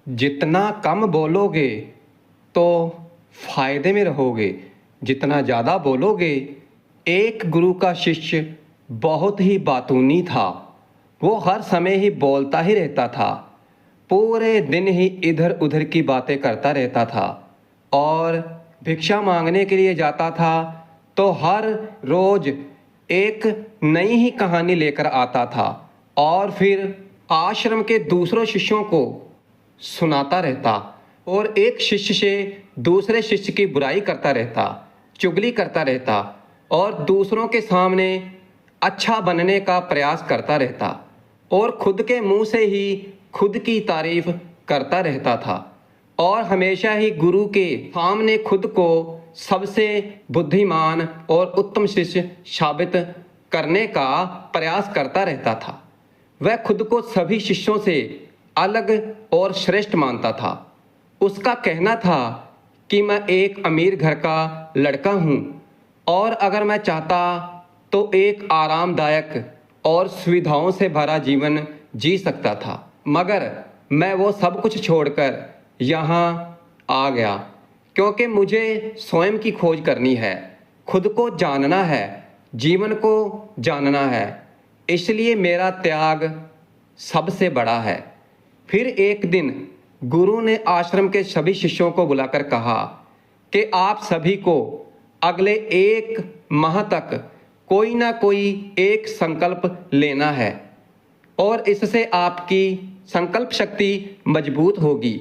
जितना कम बोलोगे तो फायदे में रहोगे, जितना ज़्यादा बोलोगे। एक गुरु का शिष्य बहुत ही बातूनी था। वो हर समय ही बोलता ही रहता था, पूरे दिन ही इधर उधर की बातें करता रहता था और भिक्षा मांगने के लिए जाता था तो हर रोज एक नई ही कहानी लेकर आता था और फिर आश्रम के दूसरों शिष्यों को सुनाता रहता और एक शिष्य से दूसरे शिष्य की बुराई करता रहता, चुगली करता रहता और दूसरों के सामने अच्छा बनने का प्रयास करता रहता और खुद के मुंह से ही खुद की तारीफ करता रहता था और हमेशा ही गुरु के सामने खुद को सबसे बुद्धिमान और उत्तम शिष्य साबित करने का प्रयास करता रहता था। वह खुद को सभी शिष्यों से अलग और श्रेष्ठ मानता था। उसका कहना था कि मैं एक अमीर घर का लड़का हूँ और अगर मैं चाहता तो एक आरामदायक और सुविधाओं से भरा जीवन जी सकता था, मगर मैं वो सब कुछ छोड़कर यहाँ आ गया क्योंकि मुझे स्वयं की खोज करनी है, खुद को जानना है, जीवन को जानना है। इसलिए मेरा त्याग सबसे बड़ा है। फिर एक दिन गुरु ने आश्रम के सभी शिष्यों को बुलाकर कहा कि आप सभी को अगले 1 माह तक कोई ना कोई एक संकल्प लेना है और इससे आपकी संकल्प शक्ति मजबूत होगी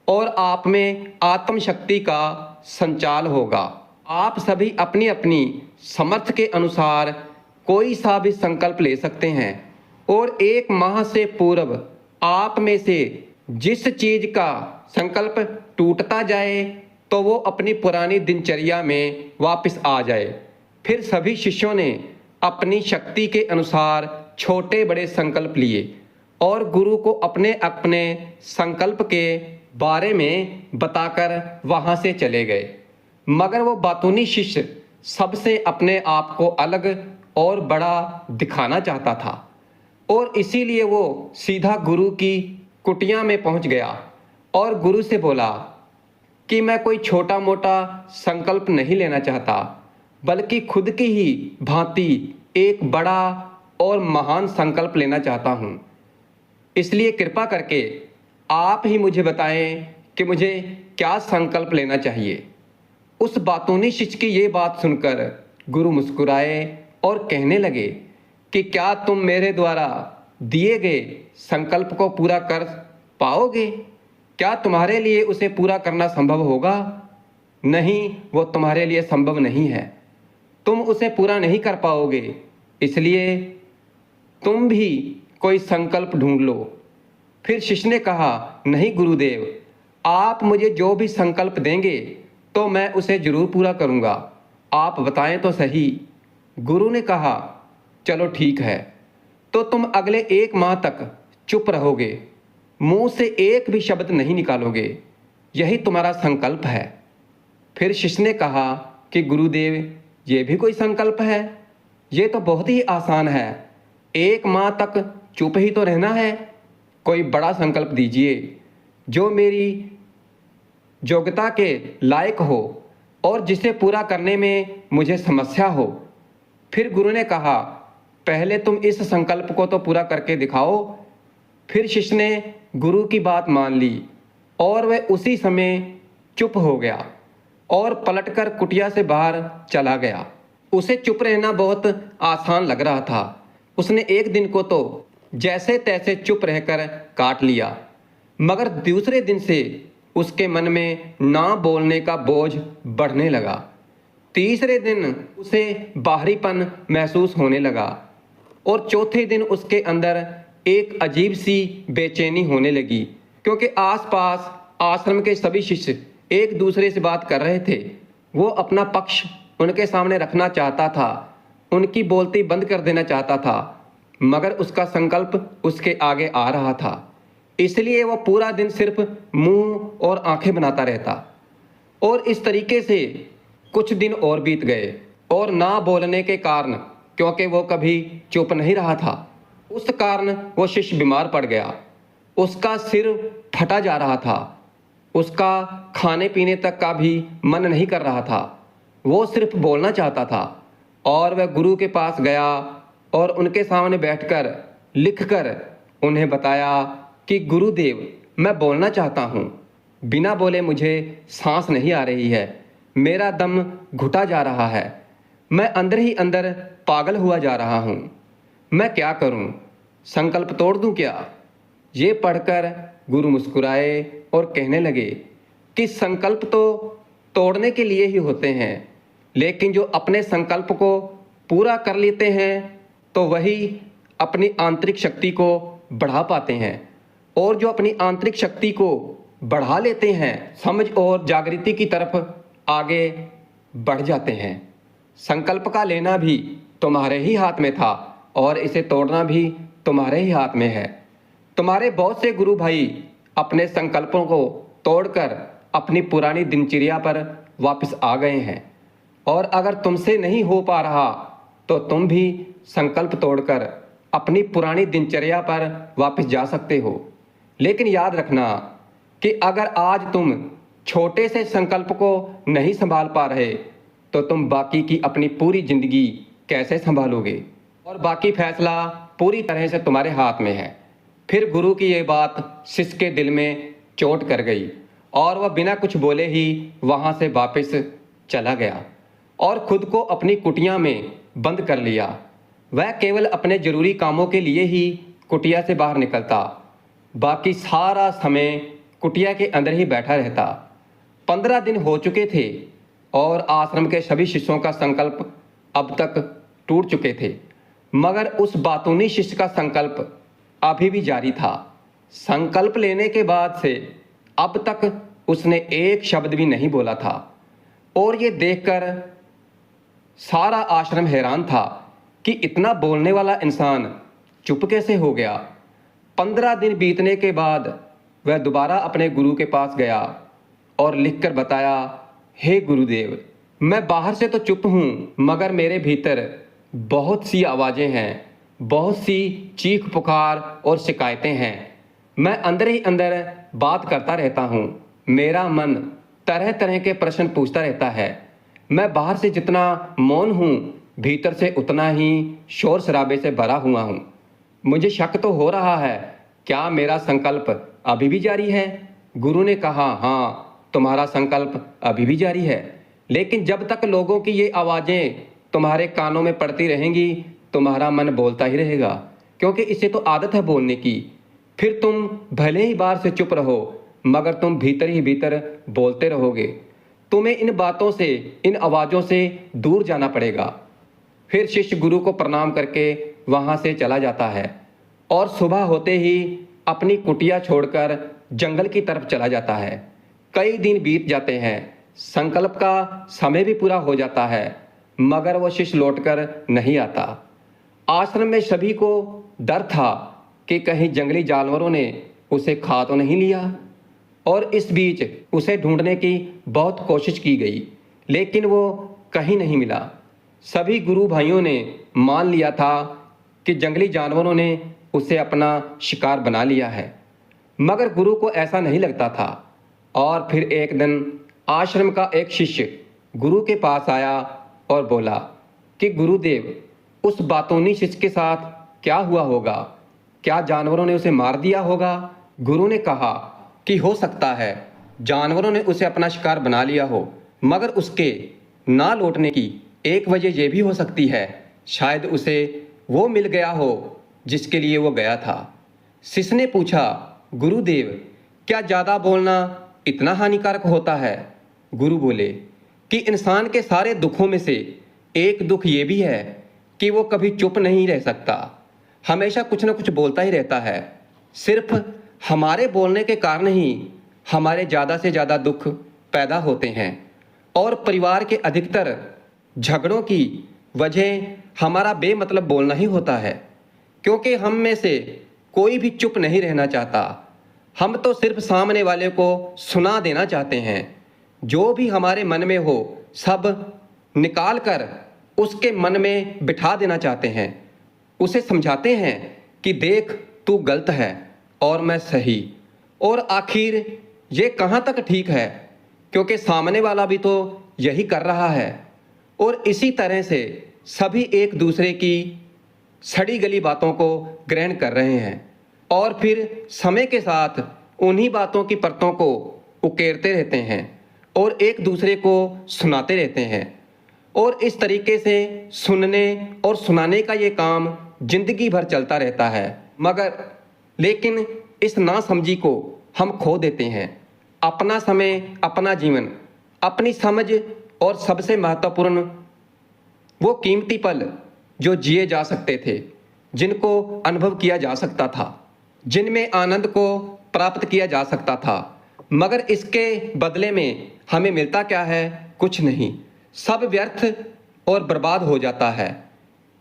और आप में आत्म शक्ति का संचार होगा। आप सभी अपनी अपनी समर्थ के अनुसार कोई सा भी संकल्प ले सकते हैं और 1 माह से पूर्व आप में से जिस चीज का संकल्प टूटता जाए तो वो अपनी पुरानी दिनचर्या में वापस आ जाए। फिर सभी शिष्यों ने अपनी शक्ति के अनुसार छोटे बड़े संकल्प लिए और गुरु को अपने अपने संकल्प के बारे में बताकर वहां से चले गए। मगर वो बातूनी शिष्य सबसे अपने आप को अलग और बड़ा दिखाना चाहता था और इसीलिए वो सीधा गुरु की कुटिया में पहुंच गया और गुरु से बोला कि मैं कोई छोटा मोटा संकल्प नहीं लेना चाहता, बल्कि खुद की ही भांति एक बड़ा और महान संकल्प लेना चाहता हूँ। इसलिए कृपा करके आप ही मुझे बताएं कि मुझे क्या संकल्प लेना चाहिए। उस बातूनी शिष्य की ये बात सुनकर गुरु मुस्कुराए और कहने लगे कि क्या तुम मेरे द्वारा दिए गए संकल्प को पूरा कर पाओगे? क्या तुम्हारे लिए उसे पूरा करना संभव होगा? नहीं, वो तुम्हारे लिए संभव नहीं है। तुम उसे पूरा नहीं कर पाओगे, इसलिए तुम भी कोई संकल्प ढूंढ लो। फिर शिष्य ने कहा, नहीं गुरुदेव, आप मुझे जो भी संकल्प देंगे तो मैं उसे जरूर पूरा करूंगा, आप बताएं तो सही। गुरु ने कहा, चलो ठीक है, तो तुम अगले 1 माह तक चुप रहोगे, मुंह से एक भी शब्द नहीं निकालोगे, यही तुम्हारा संकल्प है। फिर शिष्य ने कहा कि गुरुदेव, ये भी कोई संकल्प है? ये तो बहुत ही आसान है, 1 माह तक चुप ही तो रहना है। कोई बड़ा संकल्प दीजिए जो मेरी योग्यता के लायक हो और जिसे पूरा करने में मुझे समस्या हो। फिर गुरु ने कहा, पहले तुम इस संकल्प को तो पूरा करके दिखाओ। फिर शिष्य ने गुरु की बात मान ली और वह उसी समय चुप हो गया और पलटकर कुटिया से बाहर चला गया। उसे चुप रहना बहुत आसान लग रहा था। उसने एक दिन को तो जैसे तैसे चुप रहकर काट लिया, मगर दूसरे दिन से उसके मन में ना बोलने का बोझ बढ़ने लगा। तीसरे दिन उसे बाहरीपन महसूस होने लगा और चौथे दिन उसके अंदर एक अजीब सी बेचैनी होने लगी, क्योंकि आसपास आश्रम के सभी शिष्य एक दूसरे से बात कर रहे थे। वो अपना पक्ष उनके सामने रखना चाहता था, उनकी बोलती बंद कर देना चाहता था, मगर उसका संकल्प उसके आगे आ रहा था। इसलिए वो पूरा दिन सिर्फ मुंह और आंखें बनाता रहता और इस तरीके से कुछ दिन और बीत गए और ना बोलने के कारण, क्योंकि वो कभी चुप नहीं रहा था, उस कारण वो शिष्य बीमार पड़ गया। उसका सिर फटा जा रहा था। उसका खाने पीने तक का भी मन नहीं कर रहा था। वो सिर्फ बोलना चाहता था और वह गुरु के पास गया और उनके सामने बैठकर लिखकर उन्हें बताया कि गुरुदेव, मैं बोलना चाहता हूँ। बिना बोले मुझे सांस नहीं आ रही है। मेरा दम घुटा जा रहा है। मैं अंदर ही अंदर पागल हुआ जा रहा हूँ। मैं क्या करूँ? संकल्प तोड़ दूँ क्या? ये पढ़कर गुरु मुस्कुराए और कहने लगे कि संकल्प तो तोड़ने के लिए ही होते हैं, लेकिन जो अपने संकल्प को पूरा कर लेते हैं तो वही अपनी आंतरिक शक्ति को बढ़ा पाते हैं। और जो अपनी आंतरिक शक्ति को बढ़ा लेते हैं, समझ और जागृति की तरफ आगे बढ़ जाते हैं। संकल्प का लेना भी तुम्हारे ही हाथ में था और इसे तोड़ना भी तुम्हारे ही हाथ में है। तुम्हारे बहुत से गुरु भाई अपने संकल्पों को तोड़कर अपनी पुरानी दिनचर्या पर वापस आ गए हैं, और अगर तुमसे नहीं हो पा रहा तो तुम भी संकल्प तोड़कर अपनी पुरानी दिनचर्या पर वापस जा सकते हो। लेकिन याद रखना कि अगर आज तुम छोटे से संकल्प को नहीं संभाल पा रहे तो तुम बाकी की अपनी पूरी जिंदगी कैसे संभालोगे? और बाकी फैसला पूरी तरह से तुम्हारे हाथ में है। फिर गुरु की ये बात शिष्य के दिल में चोट कर गई और वह बिना कुछ बोले ही वहां से वापस चला गया और खुद को अपनी कुटिया में बंद कर लिया। वह केवल अपने जरूरी कामों के लिए ही कुटिया से बाहर निकलता, बाकी सारा समय कुटिया के अंदर ही बैठा रहता। 15 दिन हो चुके थे और आश्रम के सभी शिष्यों का संकल्प अब तक टूट चुके थे, मगर उस बातूनी शिष्य का संकल्प अभी भी जारी था। संकल्प लेने के बाद से अब तक उसने एक शब्द भी नहीं बोला था, और ये देखकर सारा आश्रम हैरान था कि इतना बोलने वाला इंसान चुप कैसे हो गया। 15 दिन बीतने के बाद वह दोबारा अपने गुरु के पास गया और लिखकर बताया, हे गुरुदेव, मैं बाहर से तो चुप हूँ, मगर मेरे भीतर बहुत सी आवाज़ें हैं, बहुत सी चीख पुकार और शिकायतें हैं। मैं अंदर ही अंदर बात करता रहता हूँ। मेरा मन तरह तरह के प्रश्न पूछता रहता है। मैं बाहर से जितना मौन हूँ, भीतर से उतना ही शोर शराबे से भरा हुआ हूँ। मुझे शक तो हो रहा है, क्या मेरा संकल्प अभी भी जारी है? गुरु ने कहा, हाँ, तुम्हारा संकल्प अभी भी जारी है, लेकिन जब तक लोगों की ये आवाज़ें तुम्हारे कानों में पड़ती रहेंगी, तुम्हारा मन बोलता ही रहेगा, क्योंकि इसे तो आदत है बोलने की। फिर तुम भले ही बाहर से चुप रहो, मगर तुम भीतर ही भीतर बोलते रहोगे। तुम्हें इन बातों से, इन आवाज़ों से दूर जाना पड़ेगा। फिर शिष्य गुरु को प्रणाम करके वहाँ से चला जाता है और सुबह होते ही अपनी कुटिया छोड़कर जंगल की तरफ चला जाता है। कई दिन बीत जाते हैं, संकल्प का समय भी पूरा हो जाता है, मगर वो शिष्य लौटकर नहीं आता। आश्रम में सभी को डर था कि कहीं जंगली जानवरों ने उसे खा तो नहीं लिया, और इस बीच उसे ढूंढने की बहुत कोशिश की गई, लेकिन वो कहीं नहीं मिला। सभी गुरु भाइयों ने मान लिया था कि जंगली जानवरों ने उसे अपना शिकार बना लिया है, मगर गुरु को ऐसा नहीं लगता था। और फिर एक दिन आश्रम का एक शिष्य गुरु के पास आया और बोला कि गुरुदेव, उस बातूनी शिष्य के साथ क्या हुआ होगा? क्या जानवरों ने उसे मार दिया होगा? गुरु ने कहा कि हो सकता है जानवरों ने उसे अपना शिकार बना लिया हो, मगर उसके ना लौटने की एक वजह यह भी हो सकती है, शायद उसे वो मिल गया हो जिसके लिए वो गया था। शिष्य ने पूछा, गुरुदेव, क्या ज़्यादा बोलना इतना हानिकारक होता है? गुरु बोले कि इंसान के सारे दुखों में से एक दुख ये भी है कि वो कभी चुप नहीं रह सकता, हमेशा कुछ ना कुछ बोलता ही रहता है। सिर्फ हमारे बोलने के कारण ही हमारे ज़्यादा से ज़्यादा दुख पैदा होते हैं, और परिवार के अधिकतर झगड़ों की वजह हमारा बेमतलब बोलना ही होता है, क्योंकि हम में से कोई भी चुप नहीं रहना चाहता। हम तो सिर्फ सामने वाले को सुना देना चाहते हैं। जो भी हमारे मन में हो सब निकाल कर उसके मन में बिठा देना चाहते हैं। उसे समझाते हैं कि देख, तू गलत है और मैं सही, और आखिर ये कहाँ तक ठीक है, क्योंकि सामने वाला भी तो यही कर रहा है। और इसी तरह से सभी एक दूसरे की सड़ी गली बातों को ग्रहण कर रहे हैं और फिर समय के साथ उन्हीं बातों की परतों को उकेरते रहते हैं और एक दूसरे को सुनाते रहते हैं। और इस तरीके से सुनने और सुनाने का ये काम जिंदगी भर चलता रहता है। लेकिन इस नासमझी को हम खो देते हैं। अपना समय, अपना जीवन, अपनी समझ और सबसे महत्वपूर्ण वो कीमती पल जो जिए जा सकते थे, जिनको अनुभव किया जा सकता था, जिनमें आनंद को प्राप्त किया जा सकता था, मगर इसके बदले में हमें मिलता क्या है? कुछ नहीं। सब व्यर्थ और बर्बाद हो जाता है।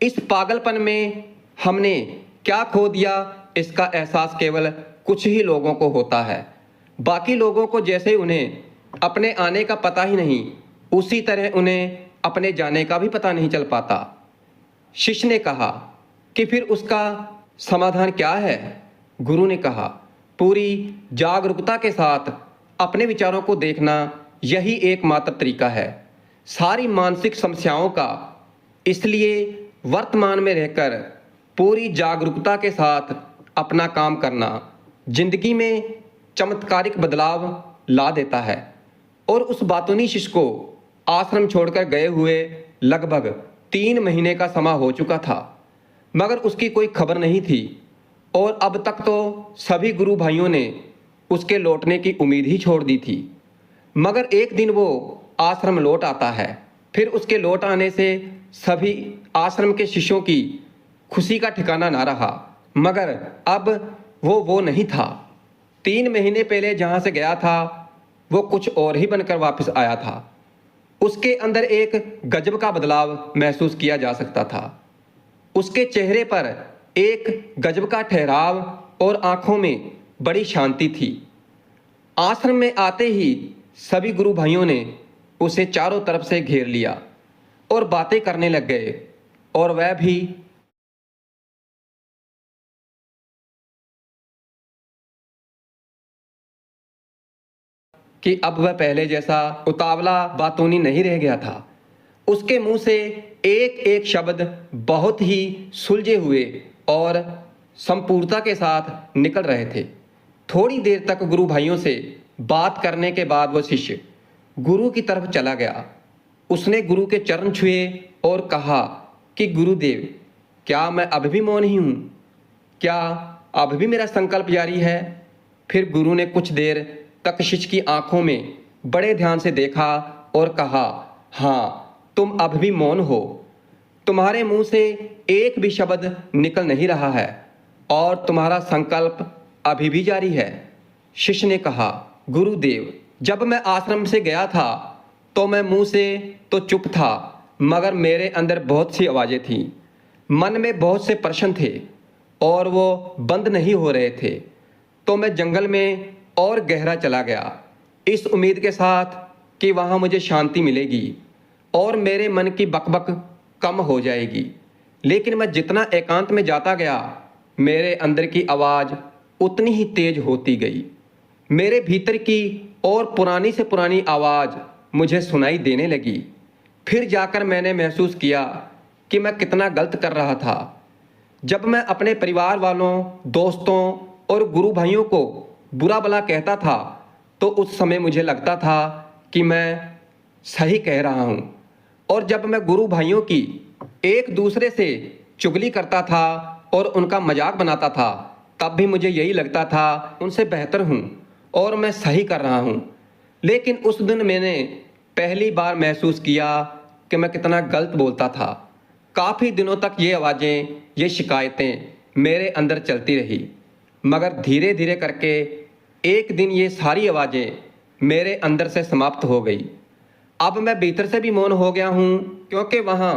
इस पागलपन में हमने क्या खो दिया, इसका एहसास केवल कुछ ही लोगों को होता है। बाकी लोगों को जैसे उन्हें अपने आने का पता ही नहीं, उसी तरह उन्हें अपने जाने का भी पता नहीं चल पाता। शिष्य ने कहा कि फिर उसका समाधान क्या है? गुरु ने कहा, पूरी जागरूकता के साथ अपने विचारों को देखना यही एकमात्र तरीका है सारी मानसिक समस्याओं का। इसलिए वर्तमान में रहकर पूरी जागरूकता के साथ अपना काम करना जिंदगी में चमत्कारिक बदलाव ला देता है। और उस बातूनी शिष्य को आश्रम छोड़कर गए हुए लगभग 3 महीने का समय हो चुका था, मगर उसकी कोई खबर नहीं थी। और अब तक तो सभी गुरु भाइयों ने उसके लौटने की उम्मीद ही छोड़ दी थी। मगर एक दिन वो आश्रम लौट आता है। फिर उसके लौट आने से सभी आश्रम के शिष्यों की खुशी का ठिकाना ना रहा। मगर अब वो नहीं था। 3 महीने पहले जहाँ से गया था वो कुछ और ही बनकर वापस आया था। उसके अंदर एक गजब का बदलाव महसूस किया जा सकता था। उसके चेहरे पर एक गजब का ठहराव और आंखों में बड़ी शांति थी। आश्रम में आते ही सभी गुरु भाइयों ने उसे चारों तरफ से घेर लिया और बातें करने लग गए। और वह भी कि अब वह पहले जैसा उतावला बातूनी नहीं रह गया था। उसके मुंह से एक एक शब्द बहुत ही सुलझे हुए और संपूर्णता के साथ निकल रहे थे। थोड़ी देर तक गुरु भाइयों से बात करने के बाद वह शिष्य गुरु की तरफ चला गया। उसने गुरु के चरण छुए और कहा कि गुरुदेव, क्या मैं अभी भी मौन ही हूँ? क्या अभी भी मेरा संकल्प जारी है? फिर गुरु ने कुछ देर तक शिष्य की आंखों में बड़े ध्यान से देखा और कहा, हाँ, तुम अब भी मौन हो। तुम्हारे मुंह से एक भी शब्द निकल नहीं रहा है और तुम्हारा संकल्प अभी भी जारी है। शिष्य ने कहा, गुरुदेव, जब मैं आश्रम से गया था तो मैं मुंह से तो चुप था, मगर मेरे अंदर बहुत सी आवाजें थीं। मन में बहुत से प्रश्न थे और वो बंद नहीं हो रहे थे। तो मैं जंगल में और गहरा चला गया, इस उम्मीद के साथ कि वहाँ मुझे शांति मिलेगी और मेरे मन की बकबक कम हो जाएगी। लेकिन मैं जितना एकांत में जाता गया, मेरे अंदर की आवाज़ उतनी ही तेज होती गई। मेरे भीतर की और पुरानी से पुरानी आवाज़ मुझे सुनाई देने लगी। फिर जाकर मैंने महसूस किया कि मैं कितना गलत कर रहा था। जब मैं अपने परिवार वालों, दोस्तों और गुरु भाइयों को बुरा भला कहता था तो उस समय मुझे लगता था कि मैं सही कह रहा हूँ। और जब मैं गुरु भाइयों की एक दूसरे से चुगली करता था और उनका मजाक बनाता था, तब भी मुझे यही लगता था उनसे बेहतर हूँ और मैं सही कर रहा हूँ। लेकिन उस दिन मैंने पहली बार महसूस किया कि मैं कितना गलत बोलता था। काफ़ी दिनों तक ये आवाज़ें, ये शिकायतें मेरे अंदर चलती रही, मगर धीरे धीरे करके एक दिन ये सारी आवाज़ें मेरे अंदर से समाप्त हो गई। अब मैं भीतर से भी मौन हो गया हूँ, क्योंकि वहाँ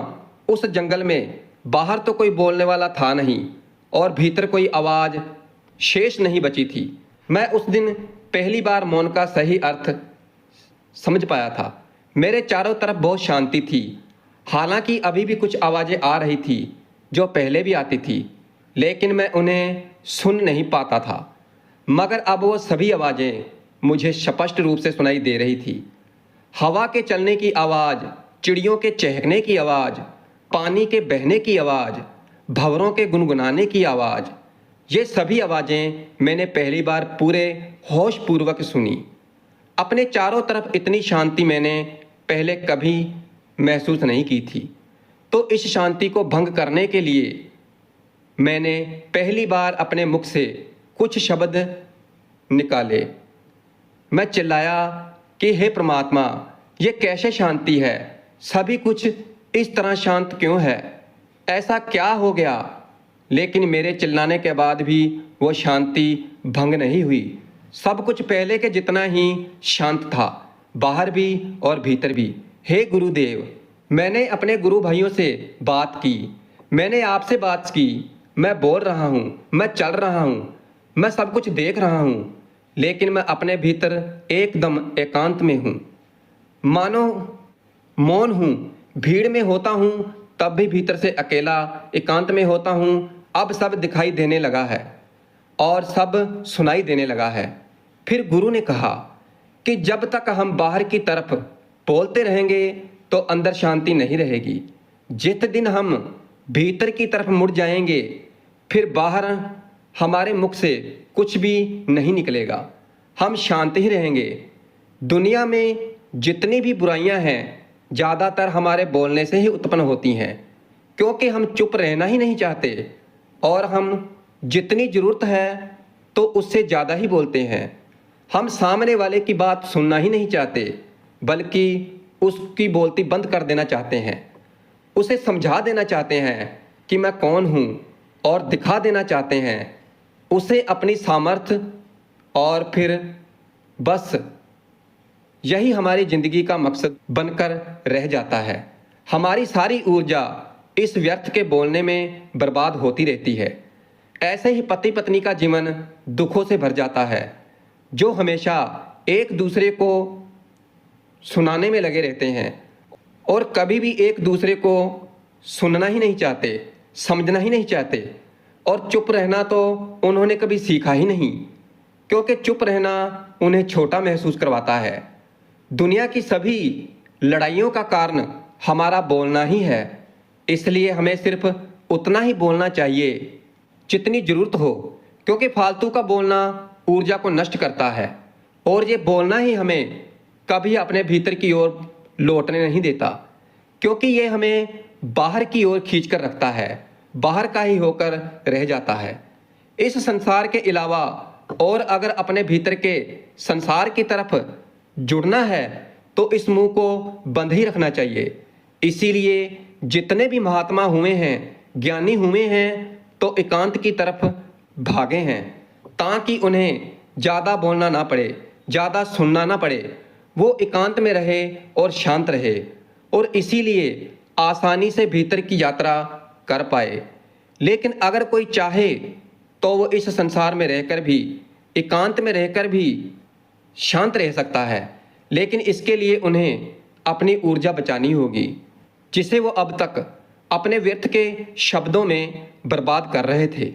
उस जंगल में बाहर तो कोई बोलने वाला था नहीं और भीतर कोई आवाज़ शेष नहीं बची थी। मैं उस दिन पहली बार मौन का सही अर्थ समझ पाया था। मेरे चारों तरफ बहुत शांति थी। हालांकि अभी भी कुछ आवाज़ें आ रही थी जो पहले भी आती थी, लेकिन मैं उन्हें सुन नहीं पाता था। मगर अब वो सभी आवाज़ें मुझे स्पष्ट रूप से सुनाई दे रही थी। हवा के चलने की आवाज़, चिड़ियों के चहकने की आवाज़, पानी के बहने की आवाज़, भंवरों के गुनगुनाने की आवाज़, ये सभी आवाज़ें मैंने पहली बार पूरे होशपूर्वक सुनी। अपने चारों तरफ इतनी शांति मैंने पहले कभी महसूस नहीं की थी। तो इस शांति को भंग करने के लिए मैंने पहली बार अपने मुख से कुछ शब्द निकाले। मैं चिल्लाया कि हे परमात्मा, ये कैसे शांति है? सभी कुछ इस तरह शांत क्यों है? ऐसा क्या हो गया? लेकिन मेरे चिल्लाने के बाद भी वो शांति भंग नहीं हुई। सब कुछ पहले के जितना ही शांत था, बाहर भी और भीतर भी। हे गुरुदेव, मैंने अपने गुरु भाइयों से बात की, मैंने आपसे बात की, मैं बोल रहा हूँ, मैं चल रहा हूँ, मैं सब कुछ देख रहा हूँ, लेकिन मैं अपने भीतर एकदम एकांत में हूँ, मानो मौन हूँ। भीड़ में होता हूँ तब भी भीतर से अकेला एकांत में होता हूँ। अब सब दिखाई देने लगा है और सब सुनाई देने लगा है। फिर गुरु ने कहा कि जब तक हम बाहर की तरफ बोलते रहेंगे तो अंदर शांति नहीं रहेगी। जिस दिन हम भीतर की तरफ मुड़ जाएंगे फिर बाहर हमारे मुख से कुछ भी नहीं निकलेगा, हम शांत ही रहेंगे। दुनिया में जितनी भी बुराइयां हैं ज़्यादातर हमारे बोलने से ही उत्पन्न होती हैं, क्योंकि हम चुप रहना ही नहीं चाहते और हम जितनी ज़रूरत है तो उससे ज़्यादा ही बोलते हैं। हम सामने वाले की बात सुनना ही नहीं चाहते, बल्कि उसकी बोलती बंद कर देना चाहते हैं, उसे समझा देना चाहते हैं कि मैं कौन हूँ और दिखा देना चाहते हैं उसे अपनी सामर्थ्य। और फिर बस यही हमारी ज़िंदगी का मकसद बनकर रह जाता है। हमारी सारी ऊर्जा इस व्यर्थ के बोलने में बर्बाद होती रहती है। ऐसे ही पति पत्नी का जीवन दुखों से भर जाता है, जो हमेशा एक दूसरे को सुनाने में लगे रहते हैं और कभी भी एक दूसरे को सुनना ही नहीं चाहते, समझना ही नहीं चाहते। और चुप रहना तो उन्होंने कभी सीखा ही नहीं, क्योंकि चुप रहना उन्हें छोटा महसूस करवाता है। दुनिया की सभी लड़ाइयों का कारण हमारा बोलना ही है, इसलिए हमें सिर्फ उतना ही बोलना चाहिए जितनी ज़रूरत हो, क्योंकि फालतू का बोलना ऊर्जा को नष्ट करता है और ये बोलना ही हमें कभी अपने भीतर की ओर लौटने नहीं देता, क्योंकि ये हमें बाहर की ओर खींच कर रखता है, बाहर का ही होकर रह जाता है। इस संसार के अलावा और अगर अपने भीतर के संसार की तरफ जुड़ना है तो इस मुंह को बंद ही रखना चाहिए। इसीलिए जितने भी महात्मा हुए हैं, ज्ञानी हुए हैं, तो एकांत की तरफ भागे हैं, ताकि उन्हें ज़्यादा बोलना ना पड़े, ज़्यादा सुनना ना पड़े। वो एकांत में रहे और शांत रहे और इसीलिए आसानी से भीतर की यात्रा कर पाए। लेकिन अगर कोई चाहे तो वो इस संसार में रहकर भी, एकांत में रहकर भी शांत रह सकता है, लेकिन इसके लिए उन्हें अपनी ऊर्जा बचानी होगी, जिसे वो अब तक अपने व्यर्थ के शब्दों में बर्बाद कर रहे थे।